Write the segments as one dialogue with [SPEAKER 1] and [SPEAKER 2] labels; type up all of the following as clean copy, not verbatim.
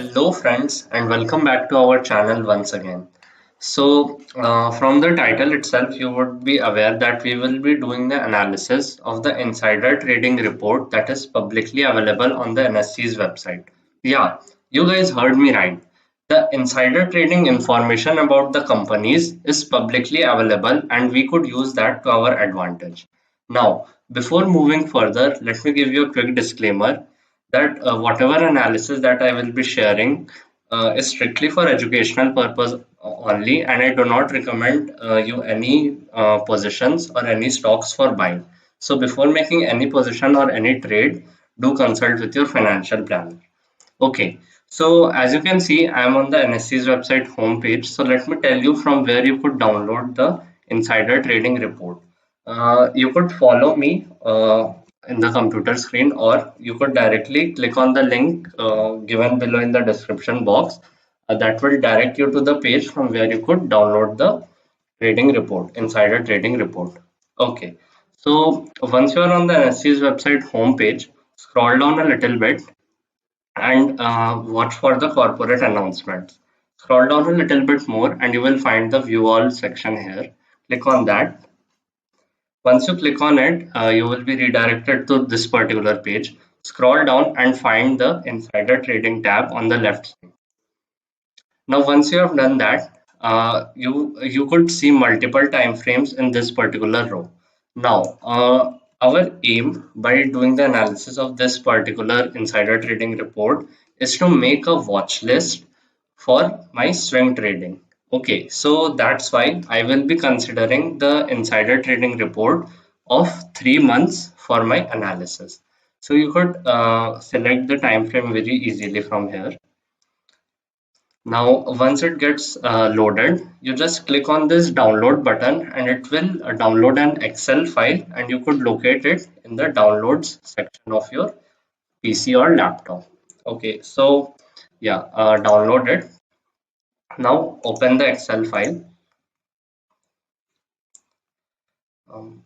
[SPEAKER 1] Hello, friends, and welcome back to our channel once again. From the title itself, you would be aware that we will be doing the analysis of the insider trading report that is publicly available on the NSE's website. Yeah, you guys heard me right. The insider trading information about the companies is publicly available, and we could use that to our advantage. Now, before moving further, let me give you a quick disclaimer that whatever analysis that I will be sharing is strictly for educational purpose only, and I do not recommend you any positions or any stocks for buying. So before making any position or any trade, do consult with your financial planner. Okay, so as you can see, I am on the NSE's website homepage. So let me tell you from where you could download the insider trading report. You could follow me in the computer screen, or you could directly click on the link given below in the description box. That will direct you to the page from where you could download the trading report, insider trading report. Okay, so once you are on the NSE's website homepage, scroll down a little bit and watch for the corporate announcements. Scroll down a little bit more and you will find the view all section here. Click on that. Once you click on it, you will be redirected to this particular page. Scroll down and find the insider trading tab on the left side. Now, once you have done that, you could see multiple time frames in this particular row. Now, our aim by doing the analysis of this particular insider trading report is to make a watch list for my swing trading. Okay, so that's why I will be considering the insider trading report of 3 months for my analysis. So you could select the time frame very easily from here. Now, once it gets loaded, you just click on this download button and it will download an Excel file and you could locate it in the downloads section of your PC or laptop. Okay, so yeah, download it. Now open the Excel file. Um,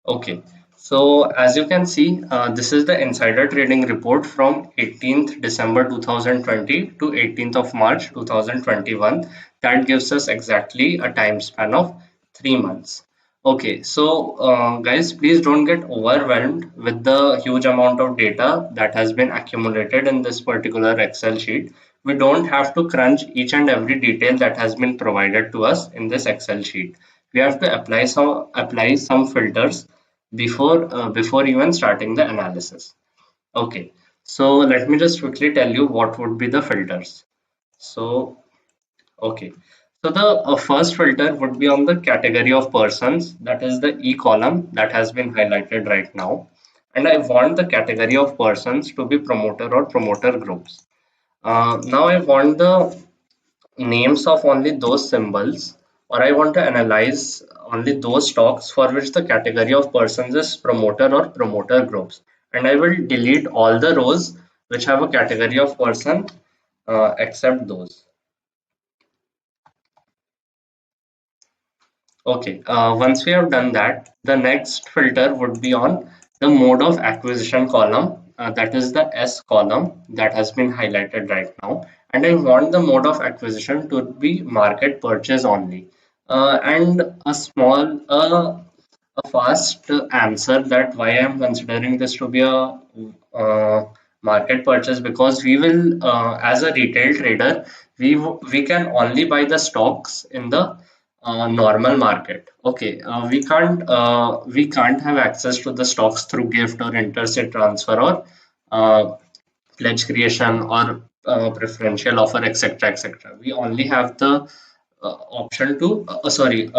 [SPEAKER 1] okay, so as you can see, this is the insider trading report from 18th December 2020 to 18th of March 2021. That gives us exactly a time span of 3 months. Okay, so guys, please don't get overwhelmed with the huge amount of data that has been accumulated in this particular Excel sheet. We don't have to crunch each and every detail that has been provided to us in this Excel sheet. We have to apply some filters before even starting the analysis. Okay, so let me just quickly tell you what would be the filters. So okay, so the first filter would be on the category of persons, that is the E column that has been highlighted right now. And I want the category of persons to be promoter or promoter groups. Now I want the names of only those symbols, or I want to analyze only those stocks for which the category of persons is promoter or promoter groups. And I will delete all the rows which have a category of person except those. Okay, once we have done that, the next filter would be on the mode of acquisition column, that is the S column that has been highlighted right now. And I want the mode of acquisition to be market purchase only. And a fast answer that why I'm considering this to be a market purchase, because we will, as a retail trader, we can only buy the stocks in the normal market. Okay, we can't have access to the stocks through gift or interstate transfer or pledge creation or preferential offer, etc., etc. We only have the option to sorry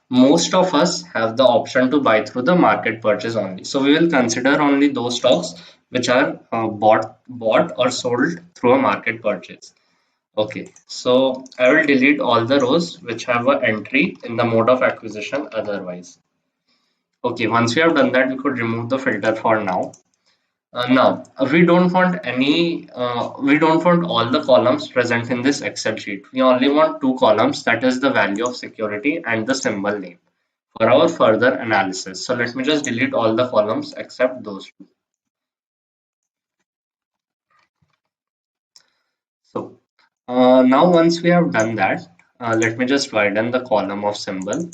[SPEAKER 1] most of us have the option to buy through the market purchase only. So we will consider only those stocks which are bought or sold through a market purchase. Okay, so I will delete all the rows which have an entry in the mode of acquisition otherwise. Okay, once we have done that, we could remove the filter for now. We don't want all the columns present in this Excel sheet. We only want two columns, that is the value of security and the symbol name for our further analysis. So let me just delete all the columns except those two. So now once we have done that, let me just widen the column of symbol.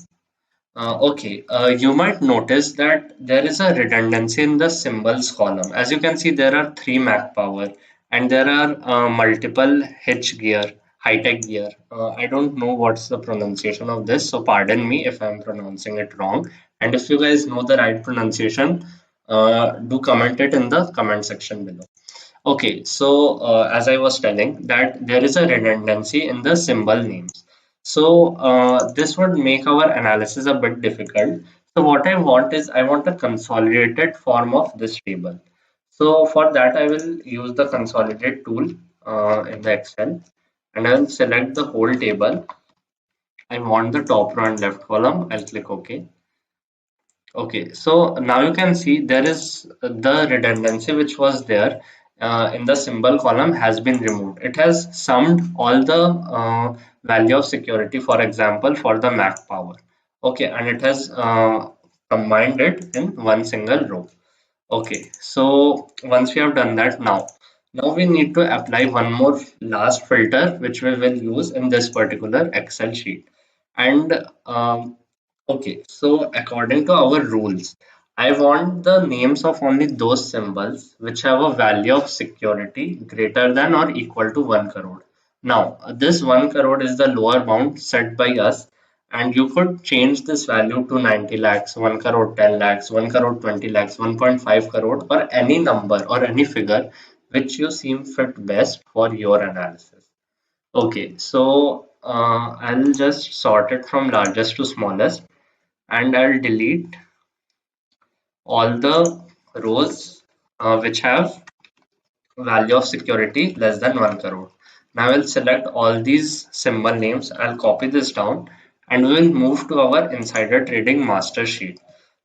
[SPEAKER 1] Okay, you might notice that there is a redundancy in the symbols column. As you can see, there are three Mac power and there are multiple H gear, high-tech gear. I don't know what's the pronunciation of this, so pardon me if I'm pronouncing it wrong. And if you guys know the right pronunciation, do comment it in the comment section below. Okay, so as I was telling that there is a redundancy in the symbol names. So this would make our analysis a bit difficult. So what I want is I want a consolidated form of this table. So for that I will use the consolidate tool in the Excel and I will select the whole table. I want the top row and left column. I'll click OK. Okay, so now you can see there is the redundancy which was there in the symbol column has been removed. It has summed all the value of security, for example, for the Mac power. Okay, and it has combined it in one single row. Okay, so once we have done that now we need to apply one more last filter which we will use in this particular Excel sheet. And okay, so according to our rules, I want the names of only those symbols which have a value of security greater than or equal to 1 crore. Now, this 1 crore is the lower bound set by us, and you could change this value to 90 lakhs, 1 crore 10 lakhs, 1 crore 20 lakhs, 1.5 crore, or any number or any figure which you seem fit best for your analysis. Okay, so I'll just sort it from largest to smallest and I'll delete all the rows which have value of security less than 1 crore. Now I'll select all these symbol names. I'll copy this down and we will move to our insider trading master sheet.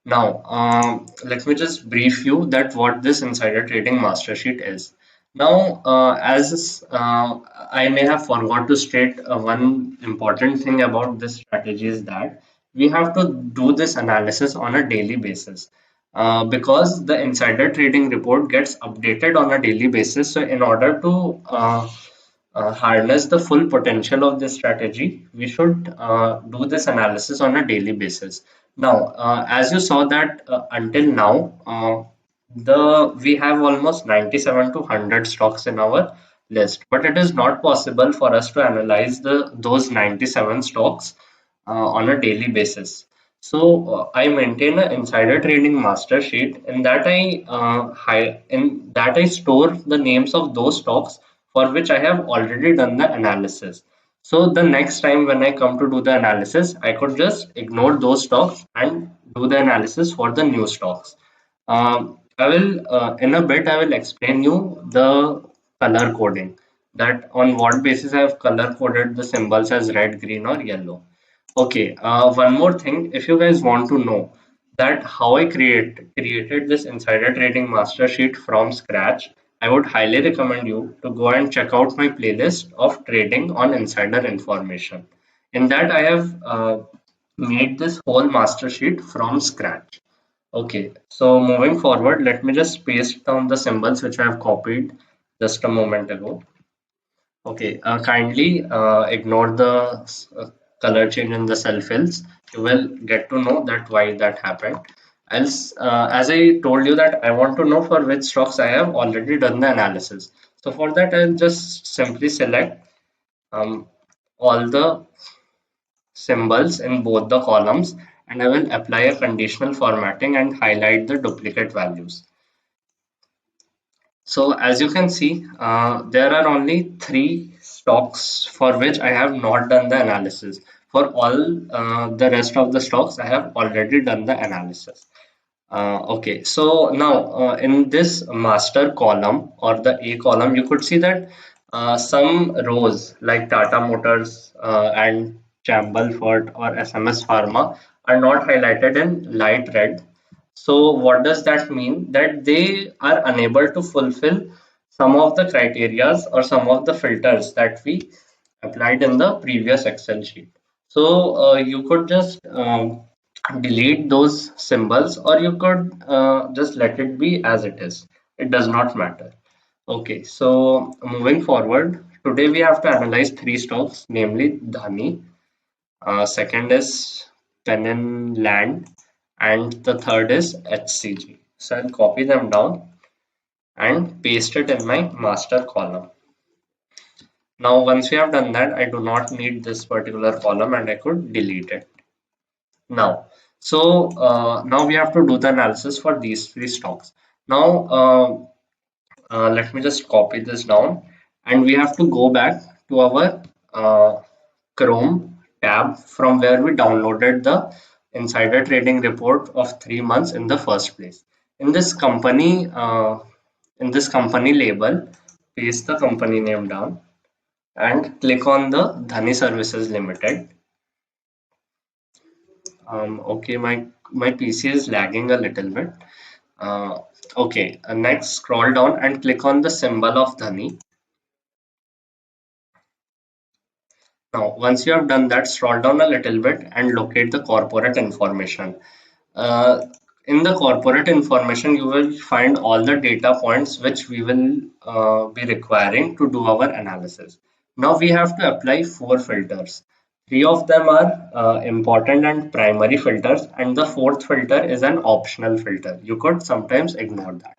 [SPEAKER 1] Now, let me just brief you that what this insider trading master sheet is. Now, as I may have forgot to state one important thing about this strategy is that we have to do this analysis on a daily basis because the insider trading report gets updated on a daily basis. So, in order to harness the full potential of this strategy, we should do this analysis on a daily basis. Now, as you saw that until now, the we have almost 97 to 100 stocks in our list, but it is not possible for us to analyze the those 97 stocks on a daily basis. So I maintain an insider trading master sheet in that I store the names of those stocks for which I have already done the analysis. So the next time when I come to do the analysis, I could just ignore those stocks and do the analysis for the new stocks. I will in a bit I will explain you the color coding, that on what basis I have color coded the symbols as red, green, or yellow. Okay, one more thing, if you guys want to know that how I created this insider trading master sheet from scratch, I would highly recommend you to go and check out my playlist of trading on insider information. In that, I have made this whole master sheet from scratch. Okay, so moving forward, let me just paste down the symbols which I have copied just a moment ago. Okay, kindly ignore the color change in the cell fills. You will get to know that why that happened. Else, as I told you that I want to know for which stocks I have already done the analysis. So for that, I'll just simply select all the symbols in both the columns and I will apply a conditional formatting and highlight the duplicate values. So as you can see, there are only three stocks for which I have not done the analysis. For all the rest of the stocks, I have already done the analysis. Okay, so now in this master column or the A column, you could see that some rows like Tata Motors and Chambal Fort or SMS Pharma are not highlighted in light red. So what does that mean? That they are unable to fulfill some of the criterias or some of the filters that we applied in the previous Excel sheet. So you could just delete those symbols or you could just let it be as it is. It does not matter. Okay, so moving forward Today we have to analyze three stocks, namely Dhani, second is Penland, and the third is HCG. So I'll copy them down and paste it in my master column. Now once we have done that, I do not need this particular column and I could delete it. Now, now we have to do the analysis for these three stocks. Now let me just copy this down, and we have to go back to our Chrome tab from where we downloaded the insider trading report of 3 months in the first place. In this company, label, paste the company name down and click on the Dhani Services Limited. Okay, my PC is lagging a little bit. Okay, next scroll down and click on the symbol of Dhani. Now, once you have done that, scroll down a little bit and locate the corporate information. Uh, in the corporate information, you will find all the data points which we will be requiring to do our analysis. Now we have to apply 4 filters. 3 of them are important and primary filters, and the fourth filter is an optional filter. You could sometimes ignore that.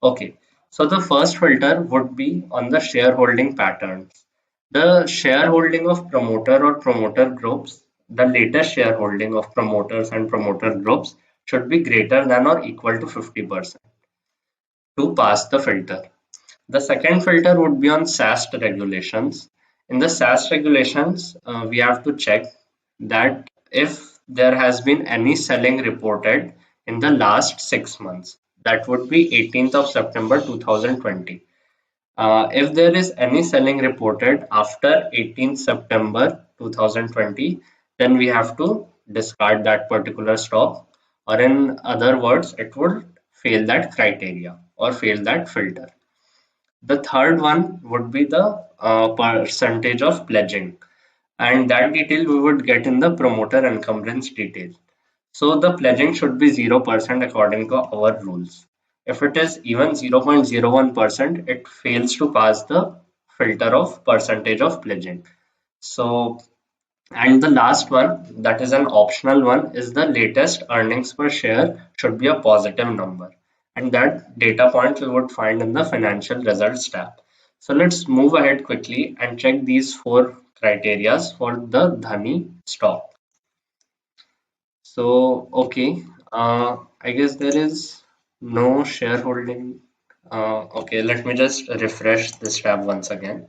[SPEAKER 1] Okay, so the first filter would be on the shareholding patterns. The shareholding of promoter or promoter groups, the latest shareholding of promoters and promoter groups should be greater than or equal to 50% to pass the filter. The second filter would be on SAST regulations. In the SAST regulations, we have to check that if there has been any selling reported in the last 6 months, that would be 18th of September 2020. If there is any selling reported after 18th September 2020, then we have to discard that particular stock, or in other words, it would fail that criteria or fail that filter. The third one would be the percentage of pledging, and that detail we would get in the promoter encumbrance detail. So the pledging should be 0% according to our rules. If it is even 0.01%, it fails to pass the filter of percentage of pledging. So, and the last one, that is an optional one, is the latest earnings per share should be a positive number. And that data point we would find in the financial results tab. So let's move ahead quickly and check these 4 criterias for the Dhani stock. So, okay, I guess there is no shareholding. Okay, let me just refresh this tab once again.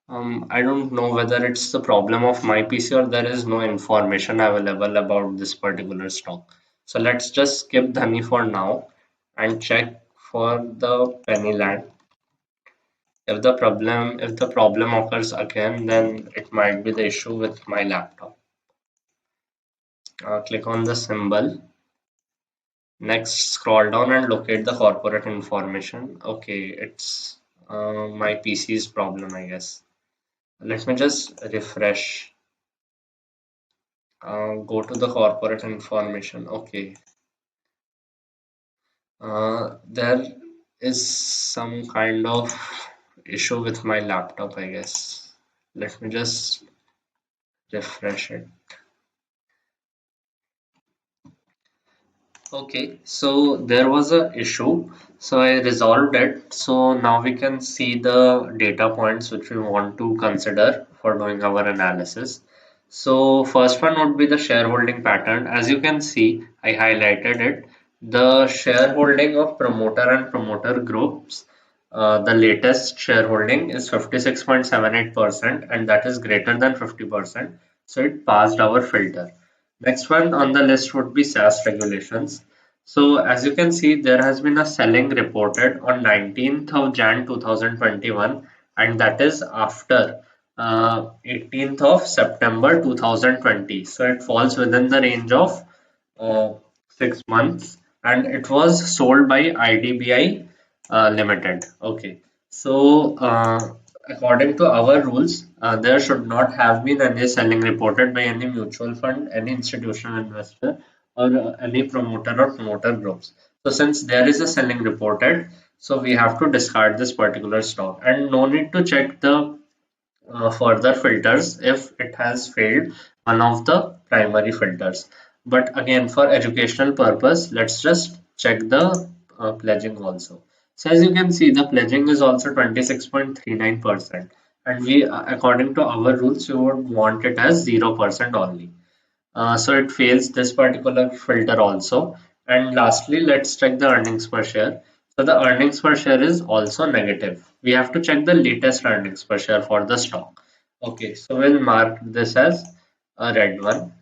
[SPEAKER 1] I don't know whether it's the problem of my PC or there is no information available about this particular stock. So let's just skip Dhani for now and check for the Pennyland. If the problem occurs again, then it might be the issue with my laptop. Click on the symbol. Next, scroll down and locate the corporate information. Okay, it's my PC's problem, I guess. Let me just refresh. Go to the corporate information. Okay. There is some kind of issue with my laptop, I guess. Let me just refresh it. Okay, so there was a issue, so I resolved it. So now we can see the data points which we want to consider for doing our analysis. So first one would be the shareholding pattern. As you can see, I highlighted it. The shareholding of promoter and promoter groups, the latest shareholding is 56.78%, and that is greater than 50%. So it passed our filter. Next one on the list would be SAST regulations. So as you can see, there has been a selling reported on 19th of Jan 2021, and that is after 18th of September 2020. So it falls within the range of 6 months, and it was sold by IDBI Limited. Okay, so according to our rules, there should not have been any selling reported by any mutual fund, any institutional investor, or any promoter or promoter groups. So since there is a selling reported, So we have to discard this particular stock, and no need to check the further filters if it has failed one of the primary filters. But again, for educational purpose, let's just check the pledging also. So as you can see, the pledging is also 26.39%, and we, according to our rules, we would want it as 0% only. So it fails this particular filter also. And lastly, let's check the earnings per share. So the earnings per share is also negative. We have to check the latest earnings per share for the stock. Okay, so we'll mark this as a red one.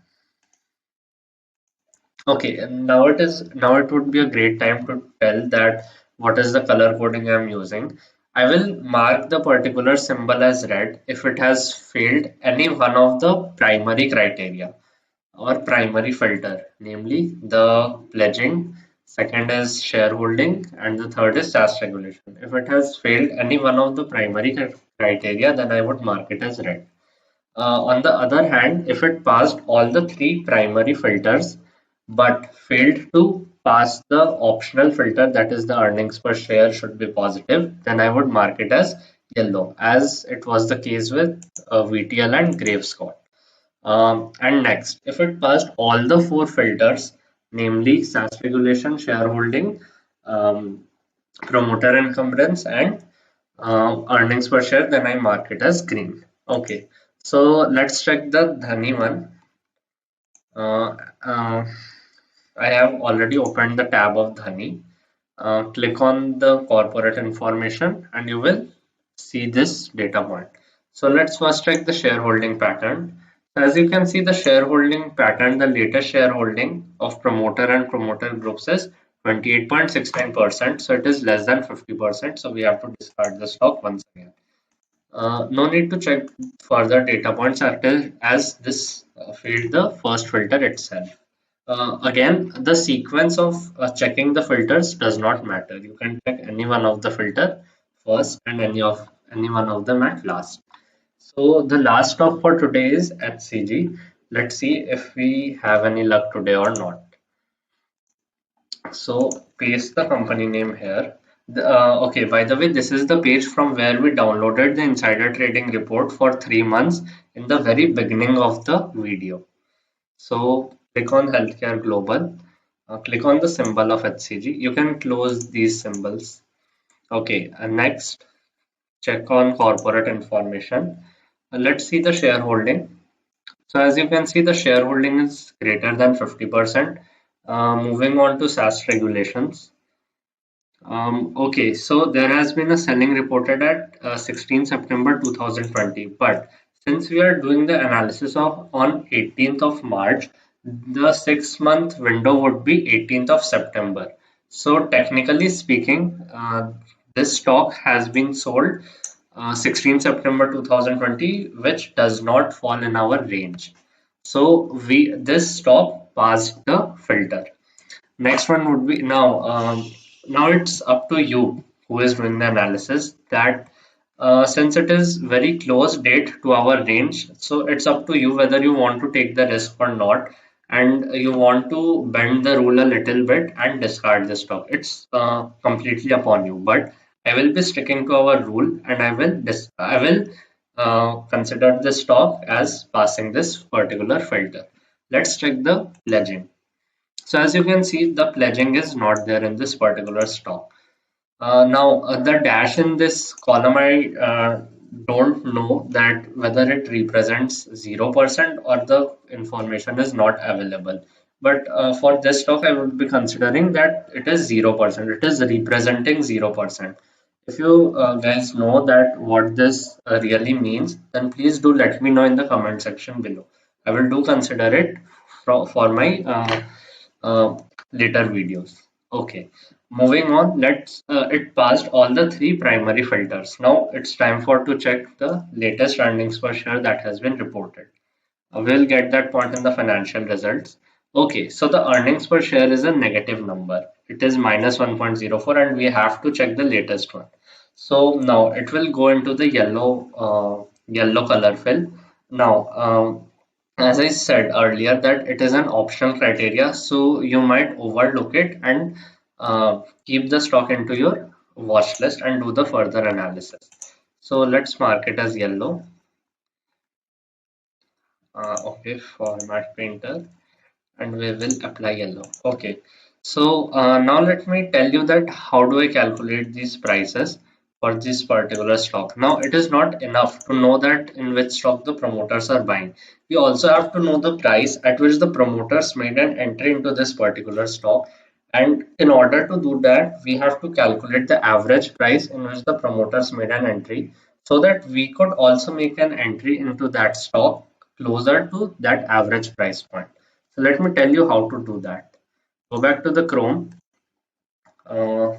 [SPEAKER 1] Okay, and now it would be a great time to tell that what is the color coding I'm using. I will mark the particular symbol as red if it has failed any one of the primary criteria or primary filter, namely the pledging, second is shareholding, and the third is SAS regulation. If it has failed any one of the primary criteria, then I would mark it as red. On the other hand, if it passed all the three primary filters but failed to pass the optional filter, that is the earnings per share should be positive, then I would mark it as yellow, as it was the case with VTL and Grave Scott. And next, if it passed all the four filters, namely SAS regulation, shareholding, um, promoter encumbrance, and earnings per share, then I mark it as green. Okay, so let's check the Dhani one. Uh, uh, I have already opened the tab of Dhani. Click on the corporate information and you will see this data point. So let's first check the shareholding pattern. So as you can see, the shareholding pattern, the latest shareholding of promoter and promoter groups is 28.69%. So it is less than 50%. So we have to discard the stock once again. No need to check further data points until as this failed the first filter itself. Again, the sequence of checking the filters does not matter. You can check any one of the filter first and any one of them at last. So the last stop for today is HCG. Let's see if we have any luck today or not. So paste the company name here. Okay, by the way, this is the page from where we downloaded the insider trading report for 3 months in the very beginning of the video. So click on Healthcare Global, click on the symbol of HCG. You can close these symbols. Okay, and next check on corporate information. Let's see the shareholding. So as you can see, the shareholding is greater than 50%. Moving on to SAS regulations. Okay, so there has been a selling reported at 16 September 2020, but since we are doing the analysis of on 18th of March, the 6 month window would be 18th of September. So technically speaking, this stock has been sold 16 September 2020, which does not fall in our range. So this stock passed the filter. Next one would be now it's up to you who is doing the analysis that since it is very close date to our range, so it's up to you whether you want to take the risk or not, and you want to bend the rule a little bit and discard the stock. It's completely upon you, but I will be sticking to our rule and I will consider the stock as passing this particular filter. Let's check the pledging. So as you can see, the pledging is not there in this particular stock. Now, the dash in this column, I don't know that whether it represents 0% or the information is not available. But for this stock, I would be considering that it is 0%. It is representing 0%. If you guys know that what this really means, then please do let me know in the comment section below. I will do consider it for my uh, later videos. Okay, moving on. It passed all the three primary filters. Now it's time for to check the latest earnings per share that has been reported. We'll get that point in the financial results. Okay, so the earnings per share is a negative number. It is minus 1.04, and we have to check the latest one. So now it will go into the yellow color fill. Now, as I said earlier, that it is an optional criteria, so you might overlook it and keep the stock into your watch list and do the further analysis. So let's mark it as yellow. Okay, format painter, and we will apply yellow. Okay, so now let me tell you that how do I calculate these prices for this particular stock. Now it is not enough to know that in which stock the promoters are buying. We also have to know the price at which the promoters made an entry into this particular stock, and in order to do that we have to calculate the average price in which the promoters made an entry, so that we could also make an entry into that stock closer to that average price point. So let me tell you how to do that. Go back to the Chrome. Uh,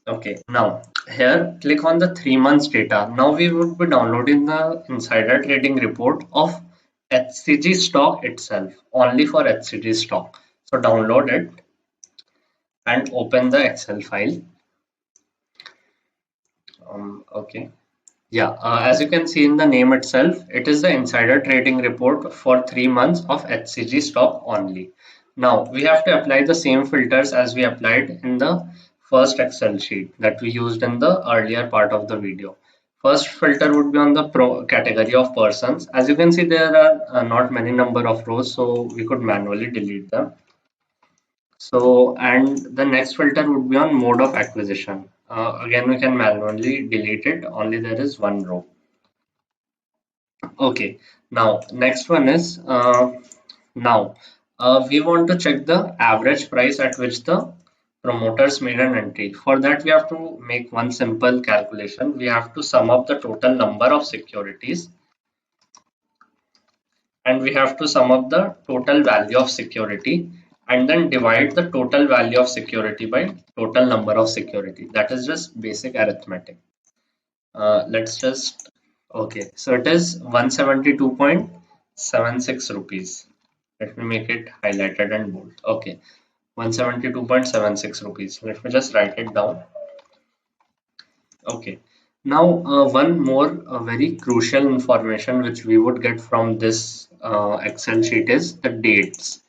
[SPEAKER 1] okay, now here click on the 3 months data. Now we would be downloading the insider trading report of HCG stock itself, only for HCG stock. So download it and open the Excel file. Okay. Yeah, as you can see in the name itself, it is the insider trading report for 3 months of HCG stock only. Now we have to apply the same filters as we applied in the first Excel sheet that we used in the earlier part of the video. First filter would be on the category of persons. As you can see, there are not many number of rows, so we could manually delete them. So, and the next filter would be on mode of acquisition. Again, we can manually delete it, only there is one row. Okay, now next one is now we want to check the average price at which the promoters made an entry. For that, we have to make one simple calculation. We have to sum up the total number of securities, and we have to sum up the total value of security, and then divide the total value of security by total number of security. That is just basic arithmetic. Let's just, okay, so it is 172.76 rupees. Let me make it highlighted and bold. Okay, 172.76 rupees. Let me just write it down. Okay, now one more very crucial information which we would get from this Excel sheet is the dates.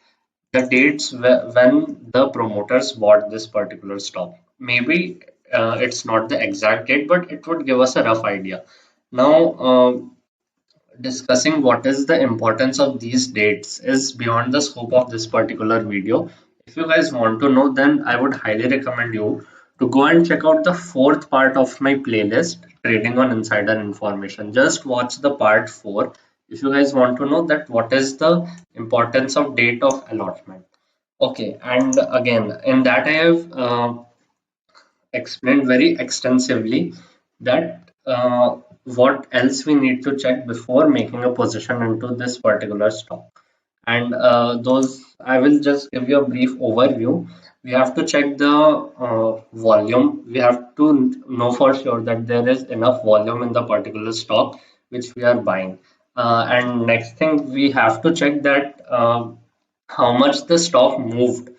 [SPEAKER 1] The dates when the promoters bought this particular stock. Maybe it's not the exact date, but it would give us a rough idea. Now, discussing what is the importance of these dates is beyond the scope of this particular video. If you guys want to know, then I would highly recommend you to go and check out the fourth part of my playlist, Trading on Insider Information. Just watch the part 4 if you guys want to know that what is the importance of date of allotment. Okay, and again, in that I have explained very extensively that what else we need to check before making a position into this particular stock. And those, I will just give you a brief overview. We have to check the volume. We have to know for sure that there is enough volume in the particular stock which we are buying. And next thing, we have to check that how much the stock moved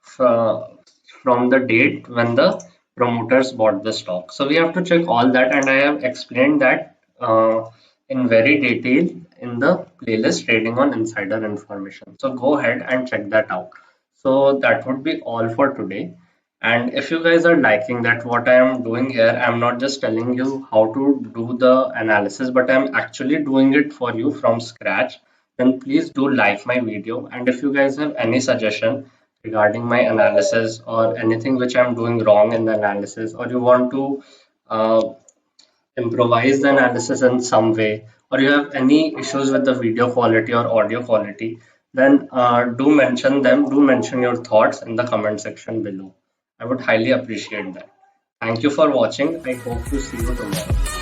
[SPEAKER 1] from the date when the promoters bought the stock. So we have to check all that, and I have explained that in very detail in the playlist Trading on Insider Information. So go ahead and check that out. So that would be all for today. And if you guys are liking that what I am doing here, I'm not just telling you how to do the analysis, but I'm actually doing it for you from scratch. Then please do like my video. And if you guys have any suggestion regarding my analysis or anything which I'm doing wrong in the analysis, or you want to improvise the analysis in some way, or you have any issues with the video quality or audio quality, then do mention them. Do mention your thoughts in the comment section below. I would highly appreciate that. Thank you for watching. I hope to see you tomorrow.